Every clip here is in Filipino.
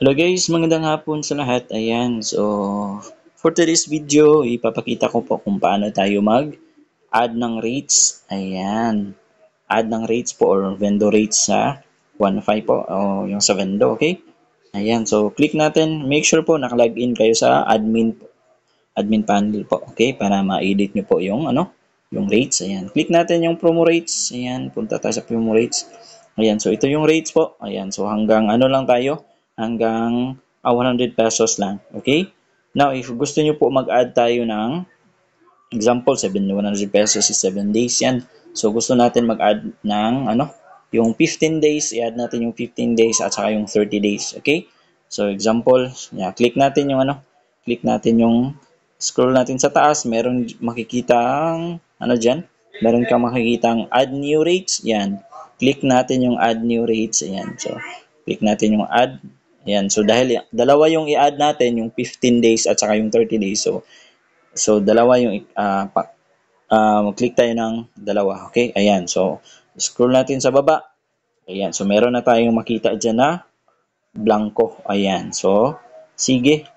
Hello guys, magandang hapon sa lahat. Ayan, so for today's video, ipapakita ko po kung paano tayo mag-add ng rates. Ayan, add ng rates po or vendor rates sa 1.5 po o yung sa vendor, okay? Ayan, so click natin. Make sure po nakalagin kayo sa admin panel po, okay? Para ma-edit nyo po yung yung rates. Ayan, click natin yung promo rates. Ayan, punta tayo sa promo rates. Ayan, so ito yung rates po. Ayan, so hanggang ano lang tayo? Hanggang 100 pesos lang. Okay? Now, if gusto nyo po mag-add tayo ng example, 100 pesos is 7 days yan. So, gusto natin mag-add ng yung 15 days, i-add natin yung 15 days at saka yung 30 days. Okay? So, example, yeah, click natin yung click natin yung scroll natin sa taas, meron makikitang dyan, meron kang makikitang add new rates. Yan. Click natin yung add new rates. Ayan. So, click natin yung add. Ayan. So, dahil dalawa yung i-add natin, yung 15 days at saka yung 30 days. So dalawa yung click tayo ng dalawa. Okay? Ayan. So, scroll natin sa baba. Ayan. So, meron na tayong makita dyan na blanco. Ayan. So, sige.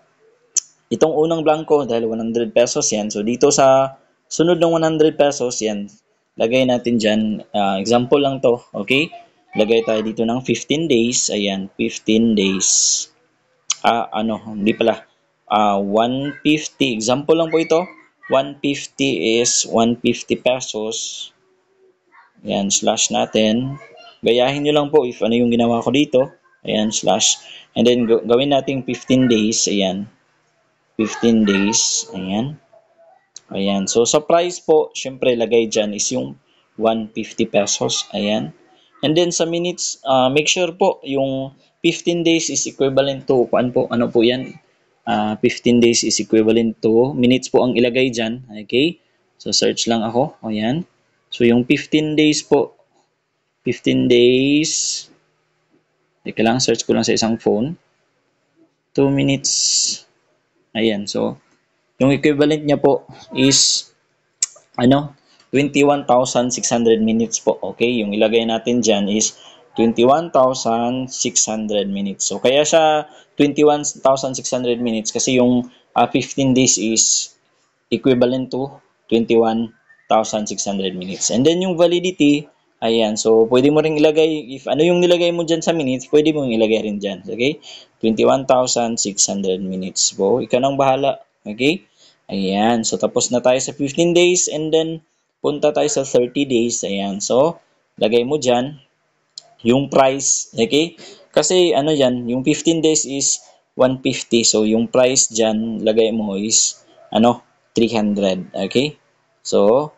Itong unang blanco, dahil 100 pesos yan. So, dito sa sunod ng 100 pesos, yan. Lagay natin dyan. Example lang to. Okay? Lagay tayo dito ng 15 days. Ayan. 15 days. Hindi pala. 150. Example lang po ito. 150 is 150 pesos. Ayan, slash natin. Gayahin nyo lang po if ano yung ginawa ko dito. Ayan, slash. And then, gawin natin 15 days. Ayan. 15 days. Ayan. Ayan. So, sa price po, syempre, lagay dyan is yung 150 pesos. Ayan. And then, sa minutes, make sure po, yung 15 days is equivalent to, ano po yan? 15 days is equivalent to, minutes po ang ilagay dyan. Okay? So, search lang ako. Ayan. So, yung 15 days po, 15 days, teka lang, search ko lang sa isang phone. 2 minutes. Ayan. So, yung equivalent niya po is 21,600 minutes po. Okay, yung ilagay natin dyan is 21,600 minutes. So, kaya siya 21,600 minutes kasi yung 15 days is equivalent to 21,600 minutes. And then yung validity, ayan, so pwede mo ring ilagay, if ano yung nilagay mo dyan sa minutes, pwede mong ilagay rin dyan. Okay, 21,600 minutes po. Ikaw nang bahala. Okay, ayan, so tapos na tayo sa 15 days and then punta tayo sa 30 days. Ayan, so lagay mo dyan yung price. Okay, kasi yan, yung 15 days is 150. So yung price dyan, lagay mo is 300. Okay, so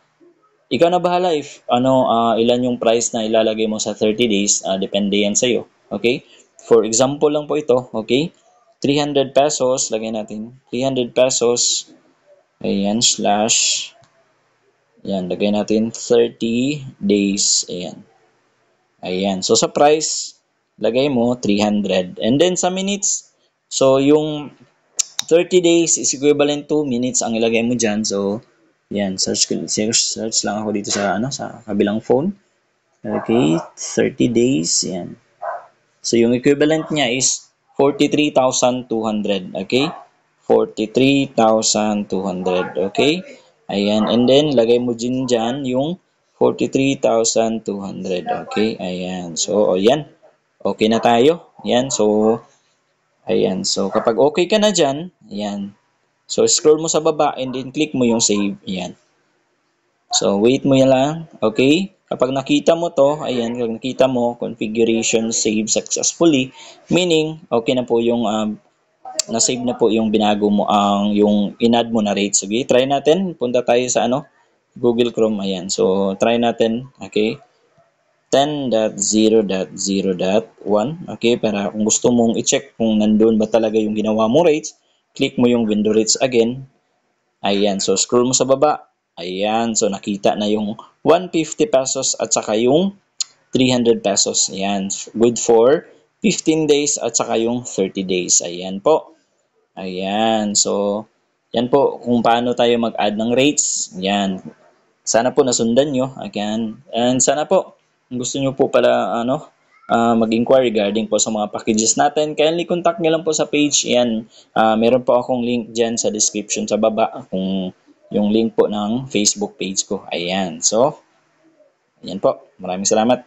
ikaw na bahala if ilan yung price na ilalagay mo sa 30 days. Depende yan sa'yo. Okay, for example lang po ito. Okay, 300 pesos, lagay natin 300 pesos. Ayan, slash. Ayan, lagay natin 30 days. Ayan. Ayan. So, sa price, lagay mo 300. And then, sa minutes, so, yung 30 days is equivalent to minutes ang ilagay mo dyan. So, ayan. Search lang ako dito sa, sa kabilang phone. Okay. 30 days. Ayan. So, yung equivalent niya is 43,200. Okay. 43,200. Okay. Ayan. And then, lagay mo dyan yung 43,200. Okay. Ayan. So, ayan. Okay na tayo. Ayan. So, ayan. So, kapag okay ka na dyan, ayan. So, scroll mo sa baba and then click mo yung save. Ayan. So, wait mo yan lang. Okay. Kapag nakita mo to, ayan, kapag nakita mo, configuration save successfully, meaning, okay na po yung na-save na po yung binago mo yung in-add mo na rate. Sige, try natin. Punta tayo sa Google Chrome. Ayan. So, try natin. Okay. 10.0.0.1. Okay, para kung gusto mong i-check kung nandun ba talaga yung ginawa mo rates, click mo yung window rates again. Ayan. So, scroll mo sa baba. Ayan. So, nakita na yung 150 pesos at saka yung 300 pesos. Ayan. Good for 15 days at saka yung 30 days. Ayan po. Ayan. So, yan po kung paano tayo mag-add ng rates. Ayan. Sana po nasundan nyo. Ayan. And sana po, kung gusto nyo po pala, mag-inquire regarding po sa mga packages natin, kindly contact nyo lang po sa page. Yan, meron po akong link dyan sa description sa baba kung yung link po ng Facebook page ko. Ayan. So, ayan po. Maraming salamat.